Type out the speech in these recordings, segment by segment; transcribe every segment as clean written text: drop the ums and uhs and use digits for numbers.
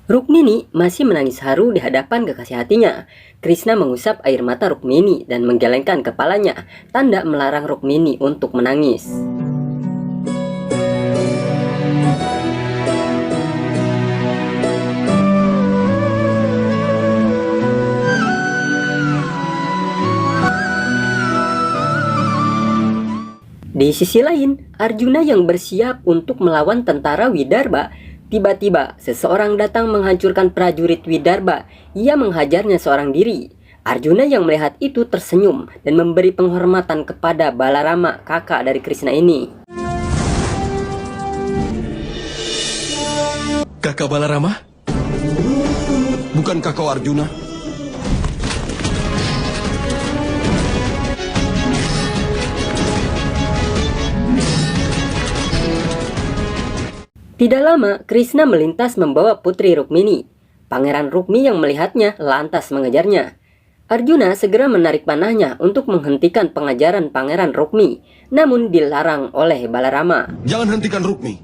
Rukmini masih menangis haru di hadapan kekasih hatinya. Krishna mengusap air mata Rukmini dan menggelengkan kepalanya, tanda melarang Rukmini untuk menangis. Di sisi lain, Arjuna yang bersiap untuk melawan tentara Widarba, tiba-tiba seseorang datang menghancurkan prajurit Widarba. Ia menghajarnya seorang diri. Arjuna yang melihat itu tersenyum dan memberi penghormatan kepada Balarama, kakak dari Krishna ini. Kakak Balarama? Bukankah kau Arjuna? Tidak lama, Krishna melintas membawa putri Rukmini. Pangeran Rukmi yang melihatnya lantas mengejarnya. Arjuna segera menarik panahnya untuk menghentikan pengajaran Pangeran Rukmi, namun dilarang oleh Balarama. Jangan hentikan Rukmi.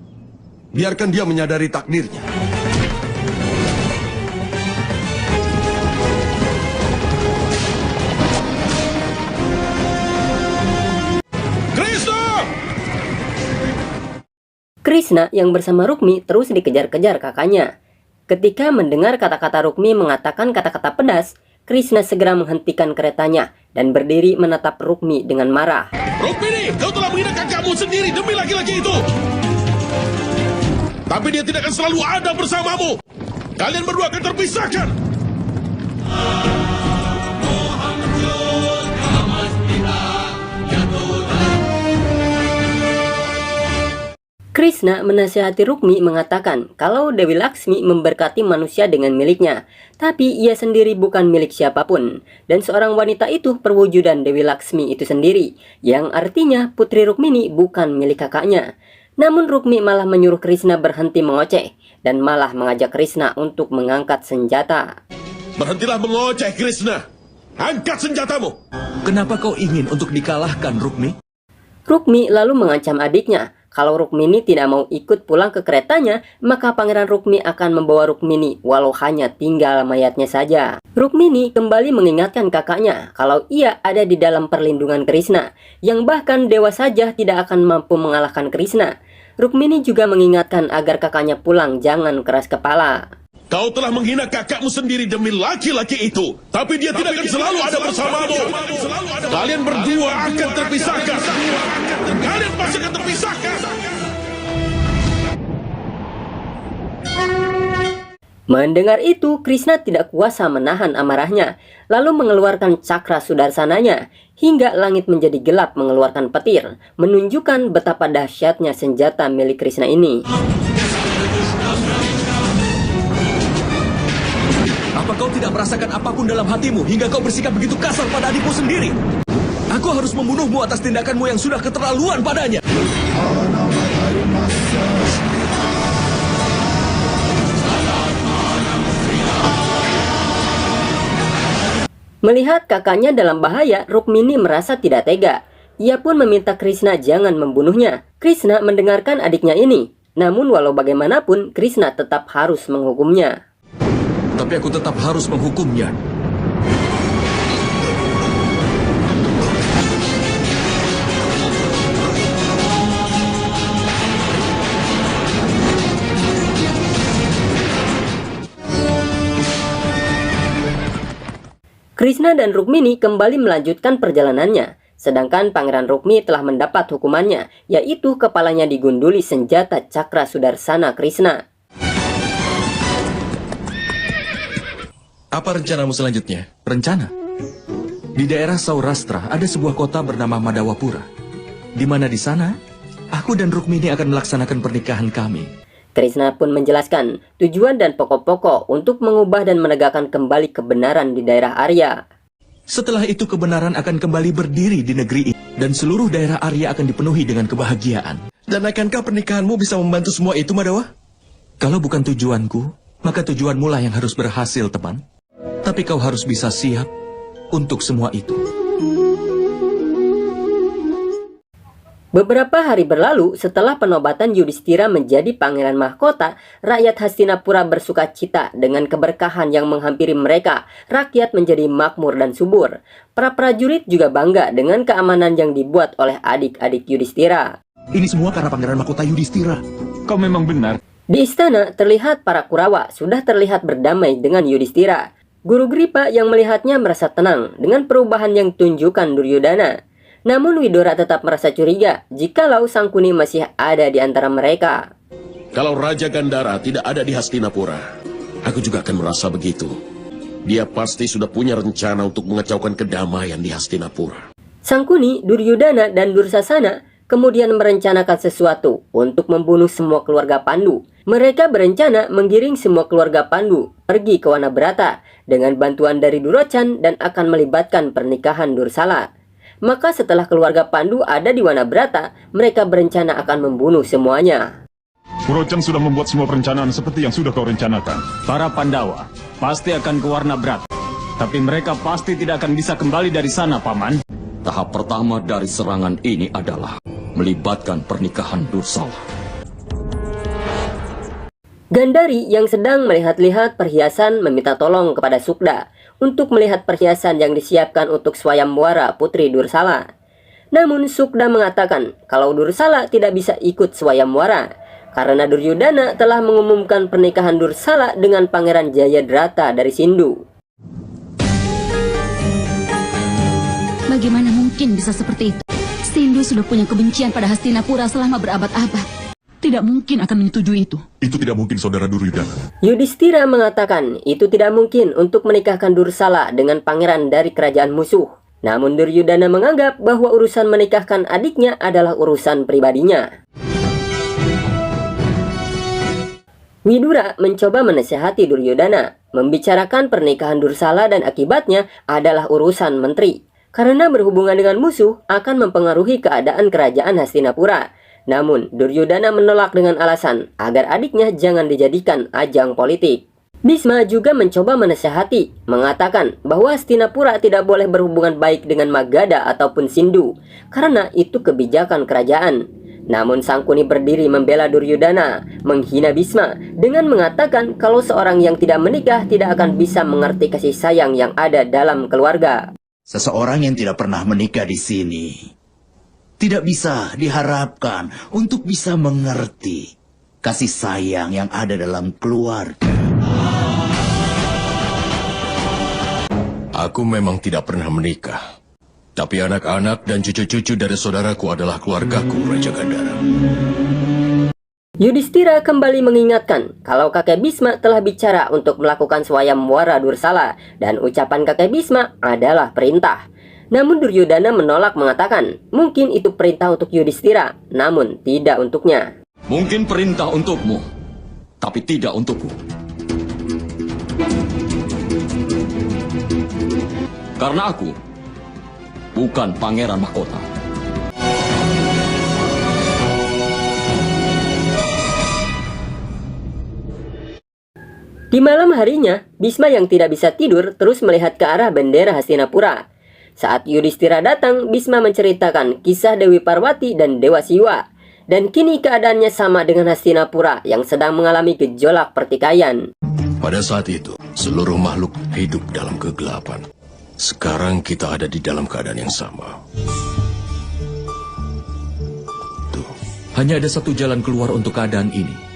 Biarkan dia menyadari takdirnya. Krishna yang bersama Rukmi terus dikejar-kejar kakaknya. Ketika mendengar kata-kata Rukmi mengatakan kata-kata pedas, Krishna segera menghentikan keretanya dan berdiri menatap Rukmi dengan marah. Rukmini, kau telah menghina kakakmu sendiri demi laki-laki itu. Tapi dia tidak akan selalu ada bersamamu. Kalian berdua akan terpisahkan. Krishna menasihati Rukmi mengatakan kalau Dewi Laksmi memberkati manusia dengan miliknya, tapi ia sendiri bukan milik siapapun, dan seorang wanita itu perwujudan Dewi Laksmi itu sendiri, yang artinya putri Rukmini bukan milik kakaknya. Namun Rukmi malah menyuruh Krishna berhenti mengoceh, dan malah mengajak Krishna untuk mengangkat senjata. Berhentilah mengoceh, Krishna. Angkat senjatamu. Kenapa kau ingin untuk dikalahkan, Rukmi? Rukmi lalu mengancam adiknya. Kalau Rukmini tidak mau ikut pulang ke keretanya, maka Pangeran Rukmi akan membawa Rukmini walau hanya tinggal mayatnya saja. Rukmini kembali mengingatkan kakaknya kalau ia ada di dalam perlindungan Krishna, yang bahkan dewa saja tidak akan mampu mengalahkan Krishna. Rukmini juga mengingatkan agar kakaknya pulang jangan keras kepala. Kau telah menghina kakakmu sendiri demi laki-laki itu. Tapi dia tidak akan selalu ada bersamamu. Kalian berdua akan terpisahkan. Kalian pasti akan terpisahkan. Mendengar itu, Krishna tidak kuasa menahan amarahnya, lalu mengeluarkan cakra sudarsananya, hingga langit menjadi gelap mengeluarkan petir, menunjukkan betapa dahsyatnya senjata milik Krishna ini. Apa kau tidak merasakan apapun dalam hatimu hingga kau bersikap begitu kasar pada adikmu sendiri? Aku harus membunuhmu atas tindakanmu yang sudah keterlaluan padanya. Melihat kakaknya dalam bahaya, Rukmini merasa tidak tega. Ia pun meminta Krishna jangan membunuhnya. Krishna mendengarkan adiknya ini. Namun walau bagaimanapun, Krishna tetap harus menghukumnya. Tapi aku tetap harus menghukumnya. Krishna dan Rukmini kembali melanjutkan perjalanannya, sedangkan Pangeran Rukmi telah mendapat hukumannya, yaitu kepalanya digunduli senjata cakra sudarsana Krishna. Apa rencanamu selanjutnya? Rencana? Di daerah Saurashtra ada sebuah kota bernama Madawapura, di mana di sana aku dan Rukmini akan melaksanakan pernikahan kami. Krishna pun menjelaskan tujuan dan pokok-pokok untuk mengubah dan menegakkan kembali kebenaran di daerah Arya. Setelah itu kebenaran akan kembali berdiri di negeri ini, dan seluruh daerah Arya akan dipenuhi dengan kebahagiaan. Dan akankah pernikahanmu bisa membantu semua itu, Madawa? Kalau bukan tujuanku, maka tujuanmu lah yang harus berhasil, teman. Tapi kau harus bisa siap untuk semua itu. Beberapa hari berlalu setelah penobatan Yudhistira menjadi pangeran mahkota, rakyat Hastinapura bersuka cita dengan keberkahan yang menghampiri mereka. Rakyat menjadi makmur dan subur. Para prajurit juga bangga dengan keamanan yang dibuat oleh adik-adik Yudhistira. Ini semua karena Pangeran Mahkota Yudhistira. Kau memang benar. Di istana terlihat para Kurawa sudah terlihat berdamai dengan Yudhistira. Guru Gripa yang melihatnya merasa tenang dengan perubahan yang tunjukkan Duryodhana. Namun Widora tetap merasa curiga jikalau Sangkuni masih ada di antara mereka. Kalau Raja Gandhara tidak ada di Hastinapura, aku juga akan merasa begitu. Dia pasti sudah punya rencana untuk mengacaukan kedamaian di Hastinapura. Sangkuni, Duryodhana, dan Dursasana kemudian merencanakan sesuatu untuk membunuh semua keluarga Pandu. Mereka berencana menggiring semua keluarga Pandu pergi ke Wanabrata dengan bantuan dari Durochan dan akan melibatkan pernikahan Dursala. Maka setelah keluarga Pandu ada di Wanabrata, mereka berencana akan membunuh semuanya. Durochan sudah membuat semua perencanaan seperti yang sudah kau rencanakan. Para Pandawa pasti akan ke Warnabrata. Tapi mereka pasti tidak akan bisa kembali dari sana, Paman. Tahap pertama dari serangan ini adalah melibatkan pernikahan Dursala. Gandhari yang sedang melihat-lihat perhiasan meminta tolong kepada Sukda untuk melihat perhiasan yang disiapkan untuk Swayamwara putri Dursala. Namun Sukda mengatakan kalau Dursala tidak bisa ikut Swayamwara karena Duryodhana telah mengumumkan pernikahan Dursala dengan Pangeran Jayadrata dari Sindu. Bagaimana mungkin bisa seperti itu? Sindu sudah punya kebencian pada Hastinapura selama berabad-abad. Tidak mungkin akan menyetujui itu. Itu tidak mungkin, Saudara Duryodhana. Yudhistira mengatakan itu tidak mungkin untuk menikahkan Dursala dengan pangeran dari kerajaan musuh. Namun Duryodhana menganggap bahwa urusan menikahkan adiknya adalah urusan pribadinya. Widura mencoba menasihati Duryodhana. Membicarakan pernikahan Dursala dan akibatnya adalah urusan menteri. Karena berhubungan dengan musuh akan mempengaruhi keadaan kerajaan Hastinapura. Namun, Duryodhana menolak dengan alasan agar adiknya jangan dijadikan ajang politik. Bhisma juga mencoba menasihati, mengatakan bahwa Hastinapura tidak boleh berhubungan baik dengan Magadha ataupun Sindu, karena itu kebijakan kerajaan. Namun Sangkuni berdiri membela Duryodhana, menghina Bhisma dengan mengatakan kalau seorang yang tidak menikah tidak akan bisa mengerti kasih sayang yang ada dalam keluarga. Seseorang yang tidak pernah menikah di sini tidak bisa diharapkan untuk bisa mengerti kasih sayang yang ada dalam keluarga. Aku memang tidak pernah menikah. Tapi anak-anak dan cucu-cucu dari saudaraku adalah keluargaku, Raja Gandhara. Yudhistira kembali mengingatkan kalau kakek Bhisma telah bicara untuk melakukan Swayamwara Dursala dan ucapan kakek Bhisma adalah perintah. Namun Duryodhana menolak mengatakan mungkin itu perintah untuk Yudhistira, namun tidak untuknya. Mungkin perintah untukmu, tapi tidak untukku. Karena aku bukan pangeran mahkota. Di malam harinya, Bhisma yang tidak bisa tidur terus melihat ke arah bendera Hastinapura. Saat Yudhistira datang, Bhisma menceritakan kisah Dewi Parwati dan Dewa Siwa. Dan kini keadaannya sama dengan Hastinapura yang sedang mengalami gejolak pertikaian. Pada saat itu, seluruh makhluk hidup dalam kegelapan. Sekarang kita ada di dalam keadaan yang sama. Tuh. Hanya ada satu jalan keluar untuk keadaan ini.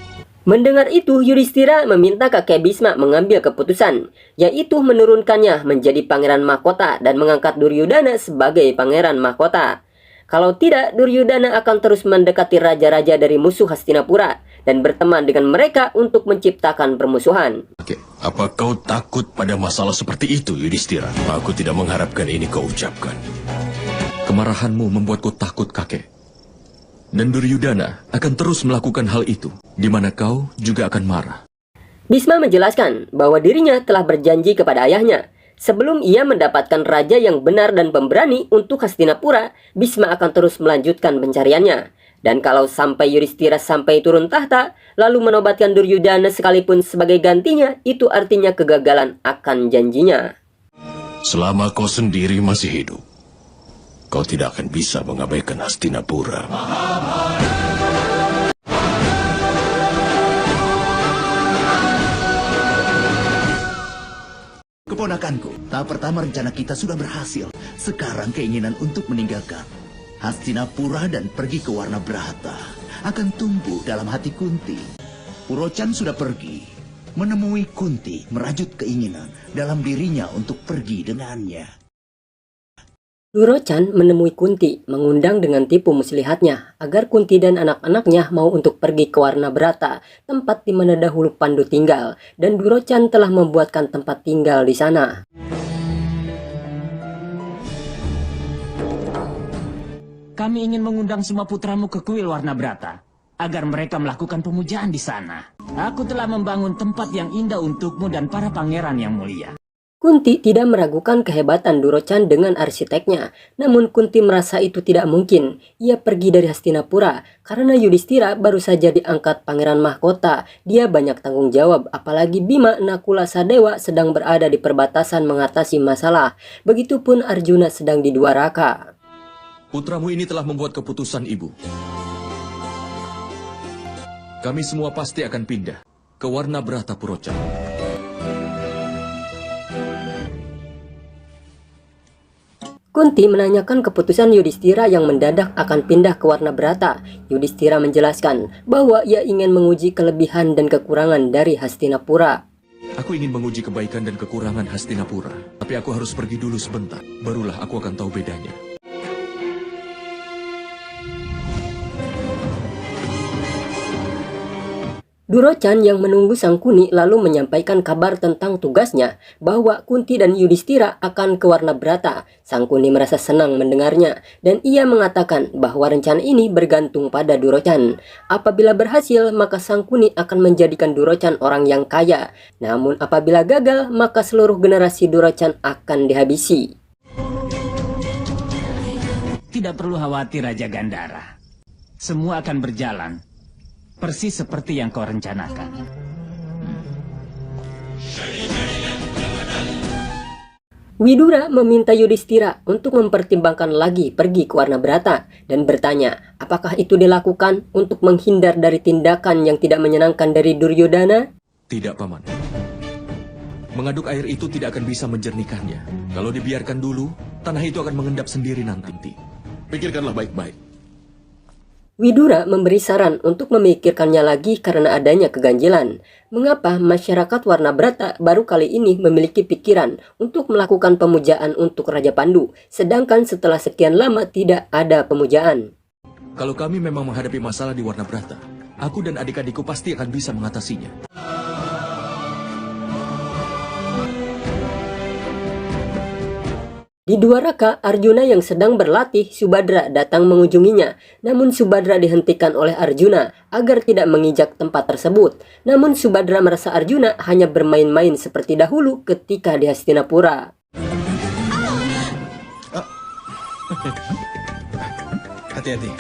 Mendengar itu, Yudhistira meminta kakek Bhisma mengambil keputusan, yaitu menurunkannya menjadi pangeran mahkota dan mengangkat Duryodhana sebagai pangeran mahkota. Kalau tidak, Duryodhana akan terus mendekati raja-raja dari musuh Hastinapura dan berteman dengan mereka untuk menciptakan permusuhan. Oke, apa kau takut pada masalah seperti itu, Yudhistira? Aku tidak mengharapkan ini kau ucapkan. Kemarahanmu membuatku takut, kakek. Dan Duryodhana akan terus melakukan hal itu, di mana kau juga akan marah. Bhisma menjelaskan bahwa dirinya telah berjanji kepada ayahnya. Sebelum ia mendapatkan raja yang benar dan pemberani untuk Hastinapura, Bhisma akan terus melanjutkan pencariannya. Dan kalau sampai Yudhistira sampai turun tahta, lalu menobatkan Duryodhana sekalipun sebagai gantinya, itu artinya kegagalan akan janjinya. Selama kau sendiri masih hidup, kau tidak akan bisa mengabaikan Hastinapura. Keponakanku, tahap pertama rencana kita sudah berhasil. Sekarang keinginan untuk meninggalkan Hastinapura dan pergi ke Warna Brahata akan tumbuh dalam hati Kunti. Purochan sudah pergi, menemui Kunti, merajut keinginan dalam dirinya untuk pergi dengannya. Durochan menemui Kunti, mengundang dengan tipu muslihatnya agar Kunti dan anak-anaknya mau untuk pergi ke Warna Brata, tempat di mana dahulu Pandu tinggal, dan Durochan telah membuatkan tempat tinggal di sana. Kami ingin mengundang semua putramu ke kuil Warna Brata, agar mereka melakukan pemujaan di sana. Aku telah membangun tempat yang indah untukmu dan para pangeran yang mulia. Kunti tidak meragukan kehebatan Durochan dengan arsiteknya, namun Kunti merasa itu tidak mungkin. Ia pergi dari Hastinapura karena Yudhistira baru saja diangkat pangeran mahkota. Dia banyak tanggung jawab, apalagi Bima Nakula Sadewa sedang berada di perbatasan mengatasi masalah. Begitupun Arjuna sedang di Dwaraka. Putramu ini telah membuat keputusan, Ibu. Kami semua pasti akan pindah ke Warna Brata Purochan. Kunti menanyakan keputusan Yudhistira yang mendadak akan pindah ke Warna Brata. Yudhistira menjelaskan bahwa ia ingin menguji kelebihan dan kekurangan dari Hastinapura. Aku ingin menguji kebaikan dan kekurangan Hastinapura, tapi aku harus pergi dulu sebentar. Barulah aku akan tahu bedanya. Durochan yang menunggu Sangkuni lalu menyampaikan kabar tentang tugasnya bahwa Kunti dan Yudhistira akan ke Warna Brata. Sangkuni merasa senang mendengarnya dan ia mengatakan bahwa rencana ini bergantung pada Durochan. Apabila berhasil, maka Sangkuni akan menjadikan Durochan orang yang kaya. Namun apabila gagal, maka seluruh generasi Durochan akan dihabisi. Tidak perlu khawatir Raja Gandhara. Semua akan berjalan persis seperti yang kau rencanakan. Widura meminta Yudhistira untuk mempertimbangkan lagi pergi ke Warna Brata dan bertanya apakah itu dilakukan untuk menghindar dari tindakan yang tidak menyenangkan dari Duryodhana? Tidak, Paman. Mengaduk air itu tidak akan bisa menjernihkannya. Kalau dibiarkan dulu, tanah itu akan mengendap sendiri nanti. Pikirkanlah baik-baik. Widura memberi saran untuk memikirkannya lagi karena adanya keganjilan. Mengapa masyarakat Warna Brata baru kali ini memiliki pikiran untuk melakukan pemujaan untuk Raja Pandu, sedangkan setelah sekian lama tidak ada pemujaan? Kalau kami memang menghadapi masalah di Warna Brata, aku dan adik-adikku pasti akan bisa mengatasinya. Di Dwaraka, Arjuna yang sedang berlatih, Subadra datang mengunjunginya. Namun Subadra dihentikan oleh Arjuna agar tidak menginjak tempat tersebut. Namun Subadra merasa Arjuna hanya bermain-main seperti dahulu ketika di Hastinapura. Hati-hati.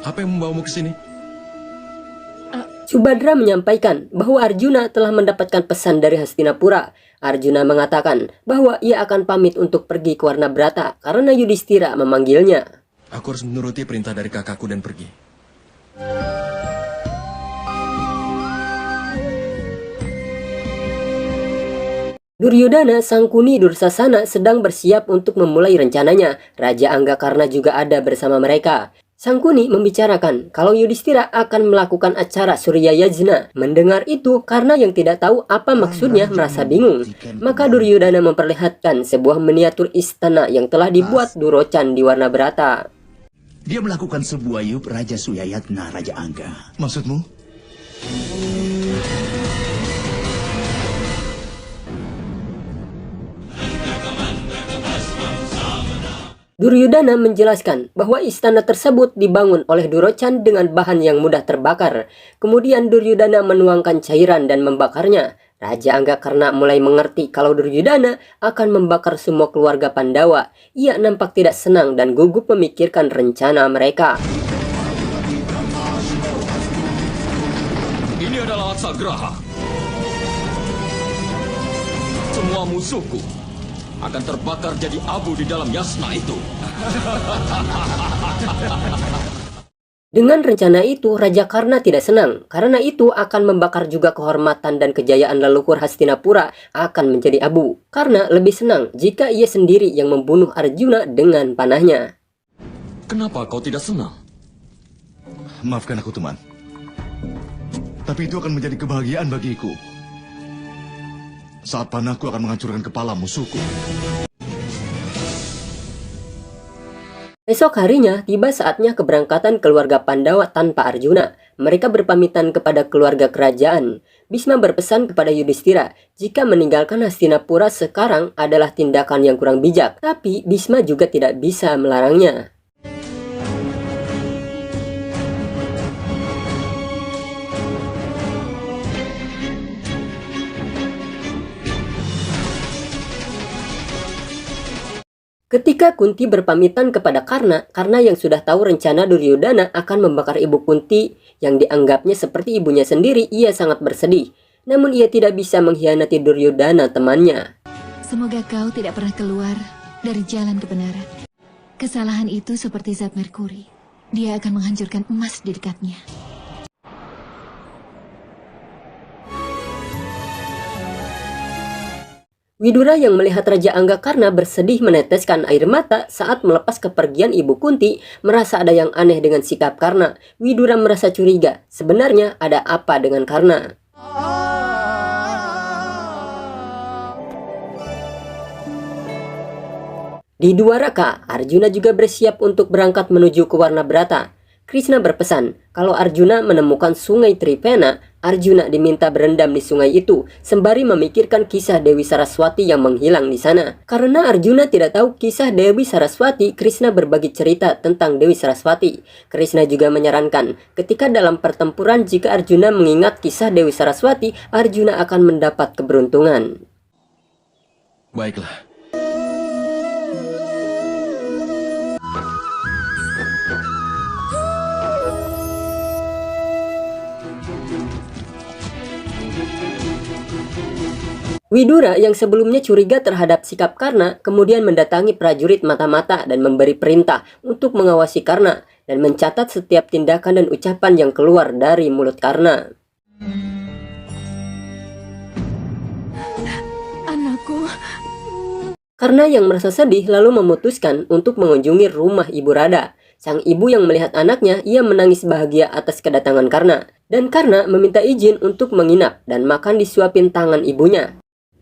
Apa yang membawamu ke sini? Subadra menyampaikan bahwa Arjuna telah mendapatkan pesan dari Hastinapura. Arjuna mengatakan bahwa ia akan pamit untuk pergi ke Warna Brata karena Yudhistira memanggilnya. Aku harus menuruti perintah dari kakakku dan pergi. Duryodhana, Sangkuni, Dursasana sedang bersiap untuk memulai rencananya. Raja Anggakarna juga ada bersama mereka. Sangkuni membicarakan kalau Yudhistira akan melakukan acara Surya Yajna. Mendengar itu, karena yang tidak tahu apa maksudnya merasa bingung. Maka Duryodhana memperlihatkan sebuah miniatur istana yang telah dibuat Durochan di Warna Brata. Dia melakukan sebuah yub Raja Suyayatna, Raja Angga. Maksudmu? Duryodhana menjelaskan bahwa istana tersebut dibangun oleh Durochan dengan bahan yang mudah terbakar. Kemudian Duryodhana menuangkan cairan dan membakarnya. Raja Anggakarna mulai mengerti kalau Duryodhana akan membakar semua keluarga Pandawa. Ia nampak tidak senang dan gugup memikirkan rencana mereka. Ini adalah Atsagraha. Semua musuhku akan terbakar jadi abu di dalam yasna itu. Dengan rencana itu, Raja Karna tidak senang. Karena itu akan membakar juga kehormatan dan kejayaan leluhur Hastinapura akan menjadi abu. Karna lebih senang jika ia sendiri yang membunuh Arjuna dengan panahnya. Kenapa kau tidak senang? Maafkan aku, teman. Tapi itu akan menjadi kebahagiaan bagiku. Saat panahku akan menghancurkan kepala musuhku. Esok harinya, tiba saatnya keberangkatan keluarga Pandawa tanpa Arjuna. Mereka berpamitan kepada keluarga kerajaan. Bhisma berpesan kepada Yudhistira, jika meninggalkan Hastinapura sekarang adalah tindakan yang kurang bijak. Tapi Bhisma juga tidak bisa melarangnya. Ketika Kunti berpamitan kepada Karna, Karna yang sudah tahu rencana Duryodhana akan membakar ibu Kunti yang dianggapnya seperti ibunya sendiri, ia sangat bersedih. Namun ia tidak bisa mengkhianati Duryodhana temannya. Semoga kau tidak pernah keluar dari jalan kebenaran. Kesalahan itu seperti zat merkuri. Dia akan menghancurkan emas di dekatnya. Widura yang melihat Raja Anggakarna bersedih meneteskan air mata saat melepas kepergian ibu Kunti, merasa ada yang aneh dengan sikap Karna. Widura merasa curiga, sebenarnya ada apa dengan Karna? Di Dwaraka, Arjuna juga bersiap untuk berangkat menuju ke Warnabrata. Krishna berpesan, kalau Arjuna menemukan sungai Tripena, Arjuna diminta berendam di sungai itu, sembari memikirkan kisah Dewi Saraswati yang menghilang di sana. Karena Arjuna tidak tahu kisah Dewi Saraswati, Krishna berbagi cerita tentang Dewi Saraswati. Krishna juga menyarankan, ketika dalam pertempuran jika Arjuna mengingat kisah Dewi Saraswati, Arjuna akan mendapat keberuntungan. Baiklah. Widura yang sebelumnya curiga terhadap sikap Karna kemudian mendatangi prajurit mata-mata dan memberi perintah untuk mengawasi Karna dan mencatat setiap tindakan dan ucapan yang keluar dari mulut Karna. Anakku. Karna yang merasa sedih lalu memutuskan untuk mengunjungi rumah Ibu Radha. Sang ibu yang melihat anaknya, ia menangis bahagia atas kedatangan Karna. Dan Karna meminta izin untuk menginap dan makan disuapin tangan ibunya.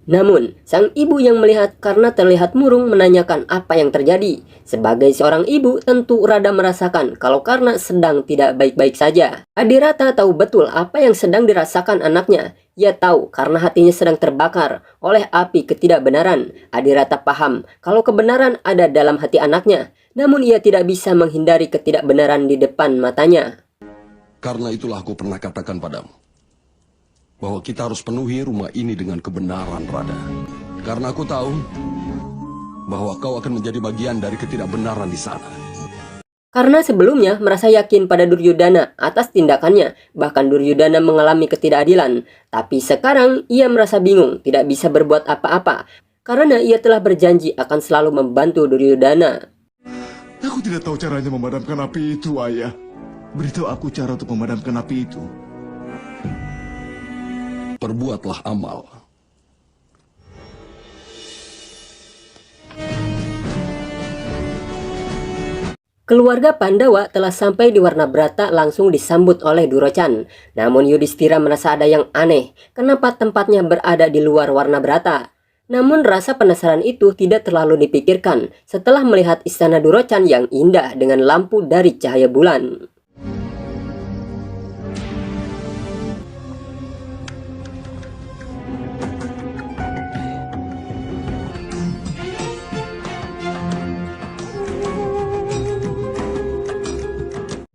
Namun, sang ibu yang melihat Karna terlihat murung menanyakan apa yang terjadi. Sebagai seorang ibu, tentu Radha merasakan kalau Karna sedang tidak baik-baik saja. Adirata tahu betul apa yang sedang dirasakan anaknya. Ia tahu karena hatinya sedang terbakar oleh api ketidakbenaran. Adirata paham kalau kebenaran ada dalam hati anaknya. Namun ia tidak bisa menghindari ketidakbenaran di depan matanya. Karena itulah aku pernah katakan padamu, bahwa kita harus penuhi rumah ini dengan kebenaran, Radha. Karena aku tahu bahwa kau akan menjadi bagian dari ketidakbenaran di sana. Karena sebelumnya merasa yakin pada Duryodhana atas tindakannya, bahkan Duryodhana mengalami ketidakadilan. Tapi sekarang ia merasa bingung, tidak bisa berbuat apa-apa, karena ia telah berjanji akan selalu membantu Duryodhana. Aku tidak tahu caranya memadamkan api itu, Ayah. Beritahu aku cara untuk memadamkan api itu. Perbuatlah amal. Keluarga Pandawa telah sampai di Warnabrata langsung disambut oleh Durochan. Namun Yudhistira merasa ada yang aneh. Kenapa tempatnya berada di luar Warnabrata? Namun rasa penasaran itu tidak terlalu dipikirkan setelah melihat istana Durochan yang indah dengan lampu dari cahaya bulan.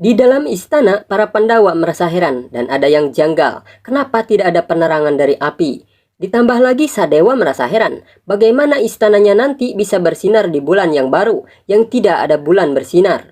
Di dalam istana, para Pandawa merasa heran dan ada yang janggal. Kenapa tidak ada penerangan dari api? Ditambah lagi Sadewa merasa heran, bagaimana istananya nanti bisa bersinar di bulan yang baru, yang tidak ada bulan bersinar.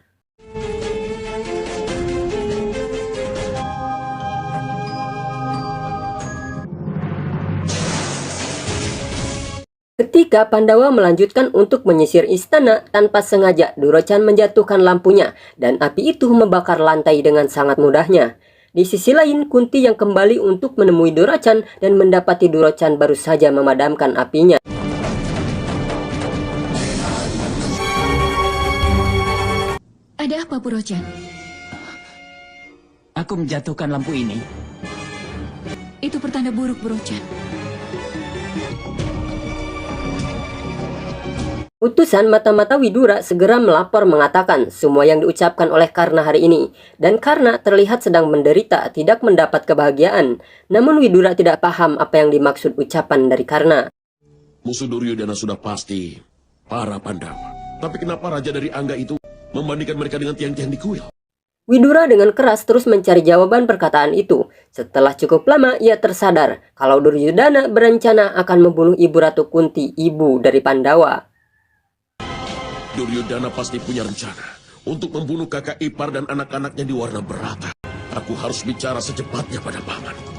Ketika Pandawa melanjutkan untuk menyisir istana, tanpa sengaja Durochan menjatuhkan lampunya dan api itu membakar lantai dengan sangat mudahnya. Di sisi lain, Kunti yang kembali untuk menemui Durochan dan mendapati Durochan baru saja memadamkan apinya. Ada apa, Purochan? Aku menjatuhkan lampu ini. Itu pertanda buruk, Purochan. Utusan mata-mata Widura segera melapor mengatakan semua yang diucapkan oleh Karna hari ini. Dan Karna terlihat sedang menderita, tidak mendapat kebahagiaan. Namun Widura tidak paham apa yang dimaksud ucapan dari Karna. Musuh Duryodhana sudah pasti para Pandawa. Tapi kenapa raja dari Angga itu membandingkan mereka dengan tiang-tiang di kuil? Widura dengan keras terus mencari jawaban perkataan itu. Setelah cukup lama, ia tersadar kalau Duryodhana berencana akan membunuh Ibu Ratu Kunti, ibu dari Pandawa. Duryodhana pasti punya rencana untuk membunuh kakak ipar dan anak-anaknya di Warna Berata. Aku harus bicara secepatnya pada paman.